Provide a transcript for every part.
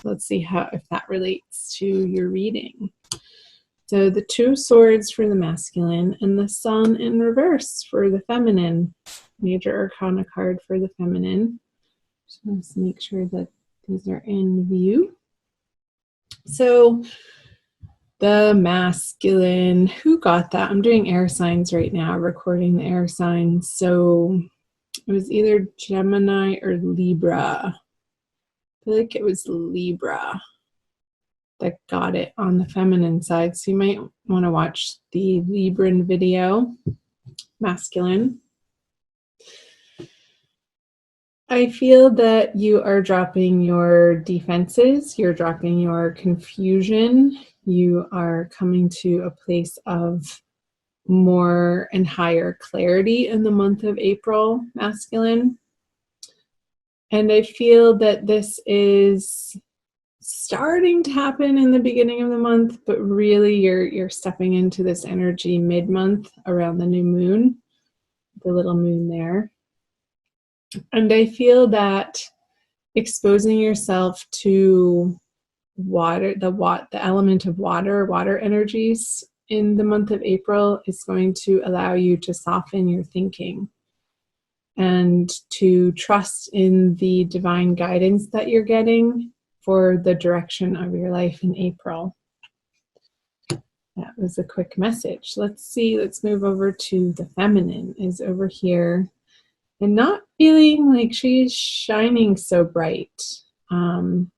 Let's see if that relates to your reading. So the Two Swords for the masculine and the Sun in reverse for the feminine. Major Arcana card for the feminine. So let's make sure that these are in view. So the masculine, who got that? I'm doing air signs right now, recording the air signs. So it was either Gemini or Libra. I feel like it was Libra that got it on the feminine side. So you might want to watch the Libran video, masculine. I feel that you are dropping your defenses, you're dropping your confusion, you are coming to a place of more and higher clarity in the month of April, masculine. And I feel that this is starting to happen in the beginning of the month, but really you're stepping into this energy mid-month around the new moon, the little moon there. And I feel that exposing yourself to water, the element of water energies in the month of April is going to allow you to soften your thinking and to trust in the divine guidance that you're getting for the direction of your life in April. That was a quick message. Let's see, let's move over to the feminine is over here. And not feeling like she's shining so bright. I'm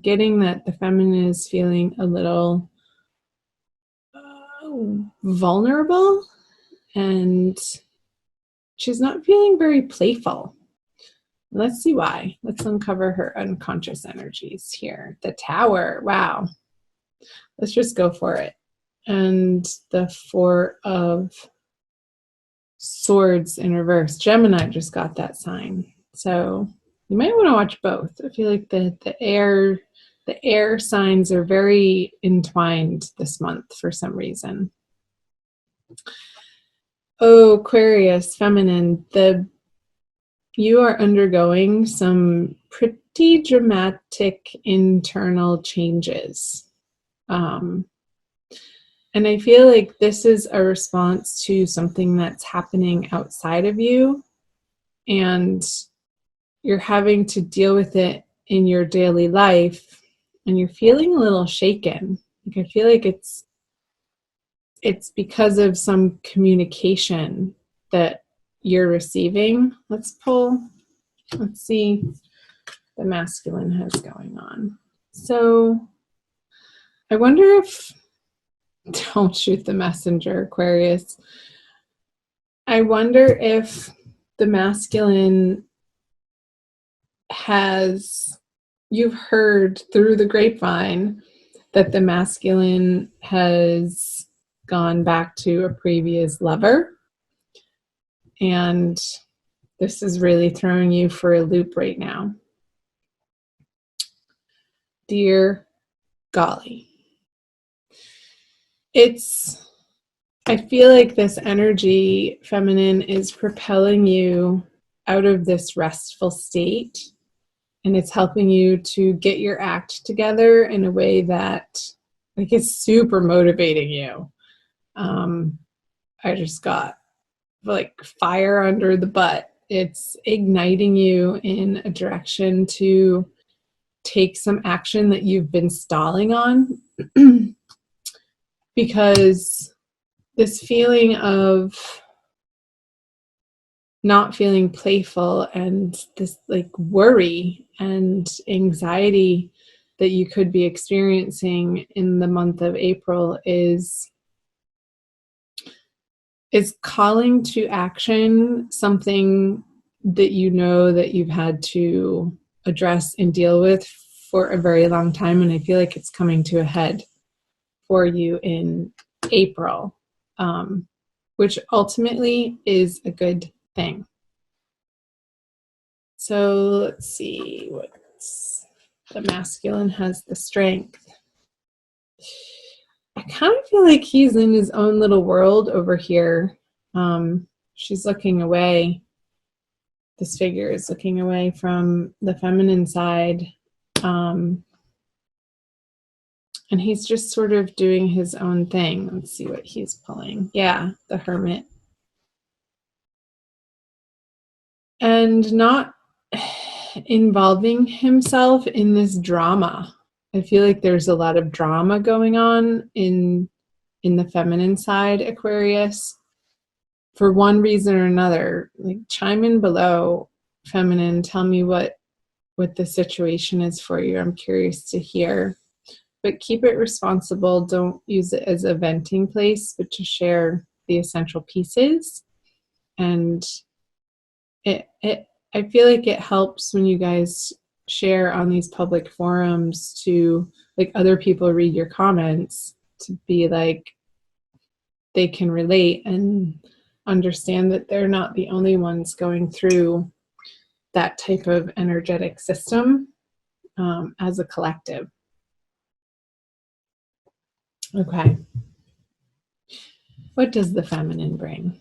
getting that the feminine is feeling a little vulnerable, and she's not feeling very playful. Let's see why. Let's uncover her unconscious energies here. The Tower, wow. Let's just go for it. And the Four of Swords in reverse. Gemini just got that sign. So you might want to watch both. I feel like the air signs are very entwined this month for some reason. Oh, Aquarius, feminine. You are undergoing some pretty dramatic internal changes. And I feel like this is a response to something that's happening outside of you, and you're having to deal with it in your daily life, and you're feeling a little shaken. Like I feel like it's because of some communication that you're receiving. Let's see what the masculine has going on. So I wonder if, don't shoot the messenger, Aquarius. I wonder if the masculine you've heard through the grapevine that the masculine has gone back to a previous lover. And this is really throwing you for a loop right now. Dear golly. I feel like this energy, feminine, is propelling you out of this restful state, and it's helping you to get your act together in a way that like is super motivating you. I just got like fire under the butt. It's igniting you in a direction to take some action that you've been stalling on. Because this feeling of not feeling playful and this like worry and anxiety that you could be experiencing in the month of April is calling to action something that you know that you've had to address and deal with for a very long time. And I feel like it's coming to a head for you in April, which ultimately is a good thing. So let's see, the masculine has the Strength. I kind of feel like he's in his own little world over here. She's looking away. This figure is looking away from the feminine side. And he's just sort of doing his own thing. Let's see what he's pulling. Yeah, the Hermit. And not involving himself in this drama. I feel like there's a lot of drama going on in the feminine side, Aquarius. For one reason or another, like chime in below, feminine, tell me what the situation is for you. I'm curious to hear. But keep it responsible. Don't use it as a venting place, but to share the essential pieces. And I feel like it helps when you guys share on these public forums to, like, other people read your comments, to be like, they can relate and understand that they're not the only ones going through that type of energetic system as a collective. Okay. What does the feminine bring?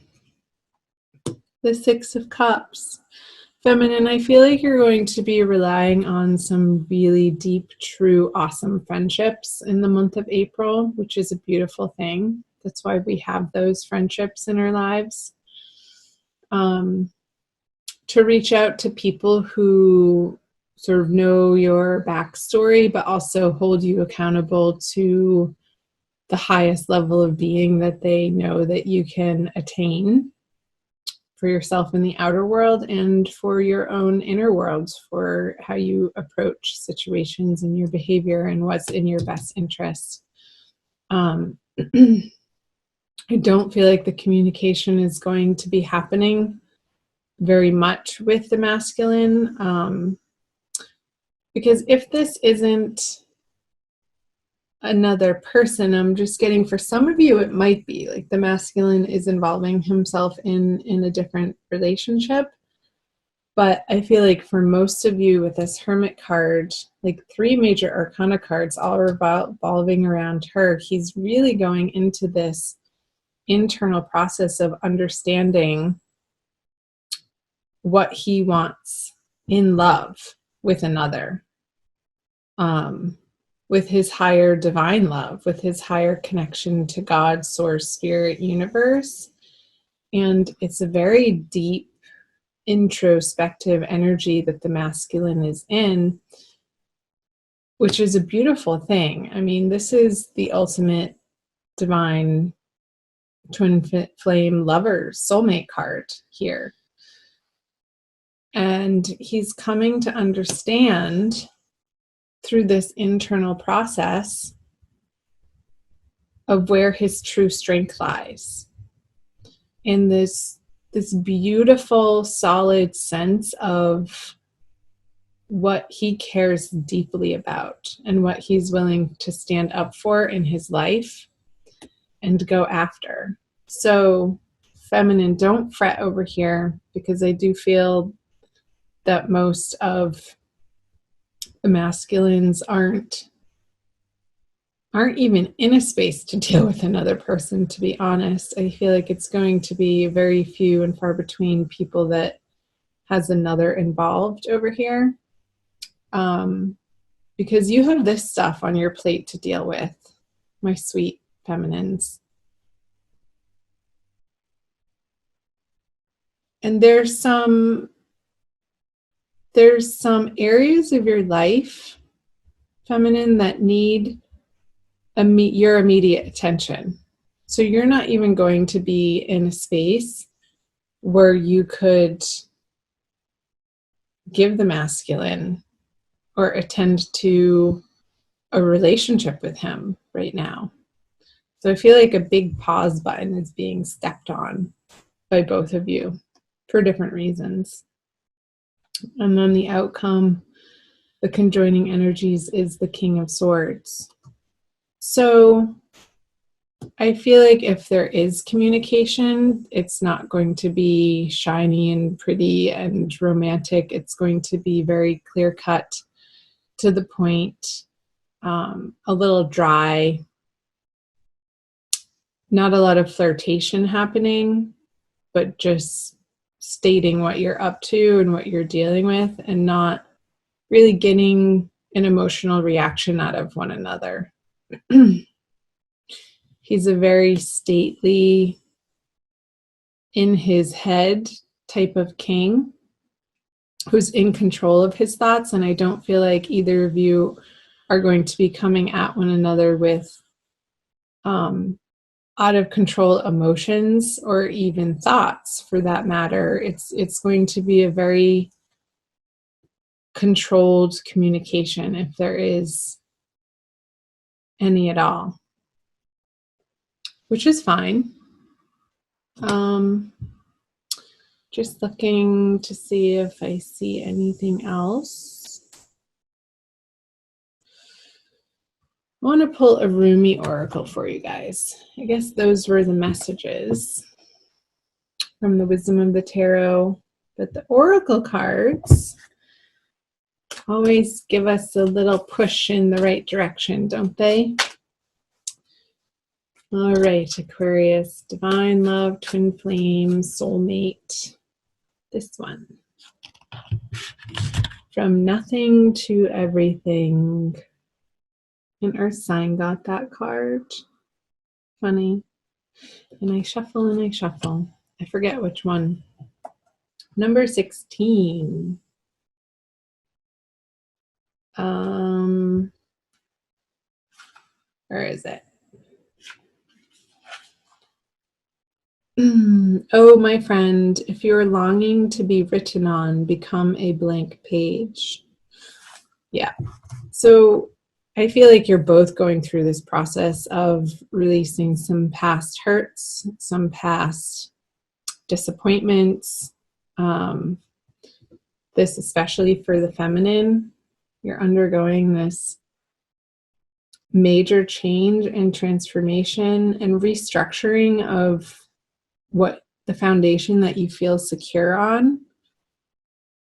The Six of Cups. Feminine, I feel like you're going to be relying on some really deep, true, awesome friendships in the month of April, which is a beautiful thing. That's why we have those friendships in our lives. To reach out to people who sort of know your backstory, but also hold you accountable to the highest level of being that they know that you can attain for yourself in the outer world and for your own inner world, for how you approach situations and your behavior and what's in your best interest. I don't feel like the communication is going to be happening very much with the masculine, because if this isn't another person, I'm just getting, for some of you it might be like the masculine is involving himself in a different relationship. But I feel like for most of you with this Hermit card, like 3 major arcana cards all revolving around her, he's really going into this internal process of understanding what he wants in love with another, with his higher divine love, with his higher connection to God, source, spirit, universe. And it's a very deep, introspective energy that the masculine is in, which is a beautiful thing. I mean, this is the ultimate divine twin flame lovers soulmate card here. And he's coming to understand through this internal process of where his true strength lies. In this beautiful, solid sense of what he cares deeply about and what he's willing to stand up for in his life and go after. So, feminine, don't fret over here, because I do feel that most of the masculines aren't even in a space to deal with another person, to be honest. I feel like it's going to be very few and far between people that has another involved over here, because you have this stuff on your plate to deal with, my sweet feminines. And there's some areas of your life, feminine, that need your immediate attention. So you're not even going to be in a space where you could give the masculine or attend to a relationship with him right now. So I feel like a big pause button is being stepped on by both of you for different reasons. And then the outcome, the conjoining energies, is the King of Swords. So I feel like if there is communication, it's not going to be shiny and pretty and romantic. It's going to be very clear-cut, to the point, a little dry, not a lot of flirtation happening, but just stating what you're up to and what you're dealing with, and not really getting an emotional reaction out of one another. He's a very stately, in his head type of king who's in control of his thoughts. And I don't feel like either of you are going to be coming at one another with out of control emotions or even thoughts for that matter. It's going to be a very controlled communication, if there is any at all, which is fine. Just looking to see if I see anything else. I want to pull a Rumi oracle for you guys. I guess those were the messages from the Wisdom of the Tarot. But the oracle cards always give us a little push in the right direction, don't they? All right, Aquarius, divine love, twin flame, soulmate. This one. From nothing to everything. An earth sign got that card. Funny. And I shuffle and I shuffle. I forget which one. Number 16. Where is it? Oh, my friend, if you're longing to be written on, become a blank page. Yeah. So I feel like you're both going through this process of releasing some past hurts, some past disappointments. This especially for the feminine. You're undergoing this major change and transformation and restructuring of what the foundation that you feel secure on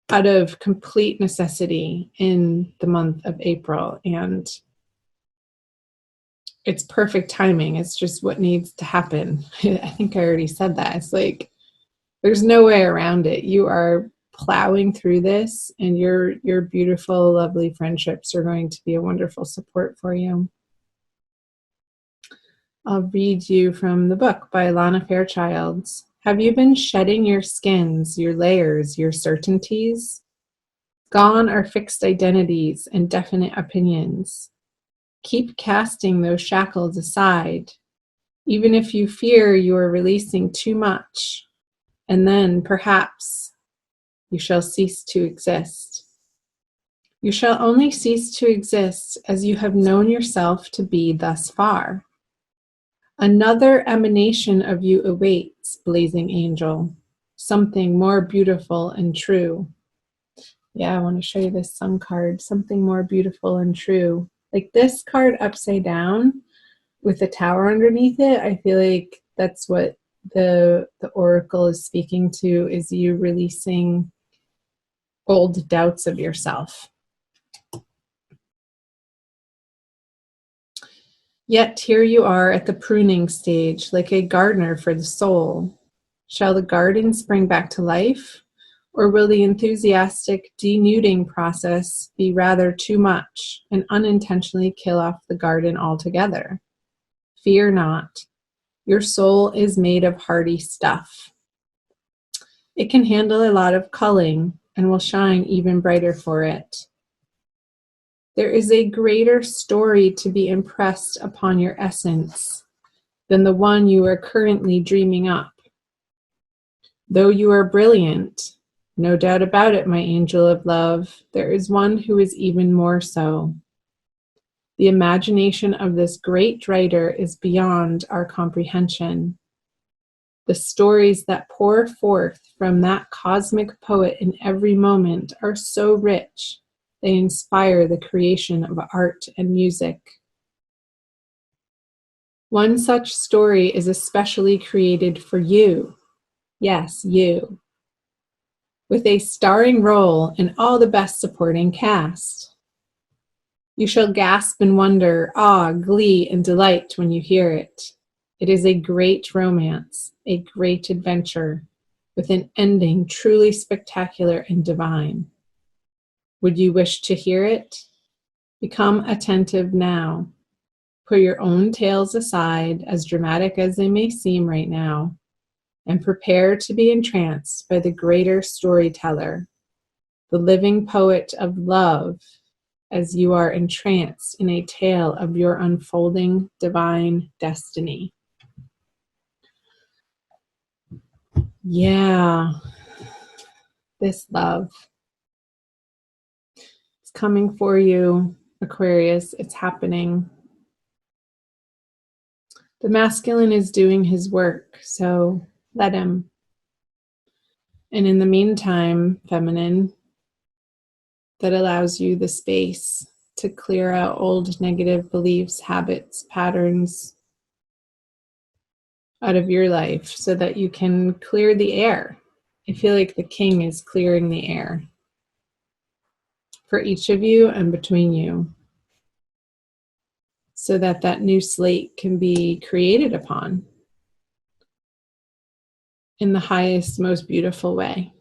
out of complete necessity in the month of April. And it's perfect timing. It's just what needs to happen. I think I already said that. It's like, there's no way around it. You are plowing through this, and your beautiful, lovely friendships are going to be a wonderful support for you. I'll read you from the book by Lana Fairchild. Have you been shedding your skins, your layers, your certainties? Gone are fixed identities and definite opinions. Keep casting those shackles aside, even if you fear you are releasing too much, and then perhaps you shall cease to exist. You shall only cease to exist as you have known yourself to be thus far. Another emanation of you awaits, blazing angel, something more beautiful and true. Yeah, I want to show you this sun card, something more beautiful and true. Like this card upside down with the tower underneath it, I feel like that's what the oracle is speaking to, is you releasing old doubts of yourself. Yet here you are at the pruning stage, like a gardener for the soul. Shall the garden spring back to life, or will the enthusiastic denuding process be rather too much and unintentionally kill off the garden altogether? Fear not. Your soul is made of hardy stuff. It can handle a lot of culling and will shine even brighter for it. There is a greater story to be impressed upon your essence than the one you are currently dreaming up. Though you are brilliant, no doubt about it, my angel of love, there is one who is even more so. The imagination of this great writer is beyond our comprehension. The stories that pour forth from that cosmic poet in every moment are so rich, they inspire the creation of art and music. One such story is especially created for you. Yes, you. With a starring role in all the best supporting cast. You shall gasp in wonder, awe, glee, and delight when you hear it. It is a great romance, a great adventure, with an ending truly spectacular and divine. Would you wish to hear it? Become attentive now. Put your own tales aside, as dramatic as they may seem right now, and prepare to be entranced by the greater storyteller, the living poet of love, as you are entranced in a tale of your unfolding divine destiny. Yeah, this love. It's coming for you, Aquarius. It's happening. The masculine is doing his work, so let him. And in the meantime, feminine, that allows you the space to clear out old negative beliefs, habits, patterns out of your life so that you can clear the air. I feel like the king is clearing the air for each of you and between you so that that new slate can be created upon in the highest, most beautiful way.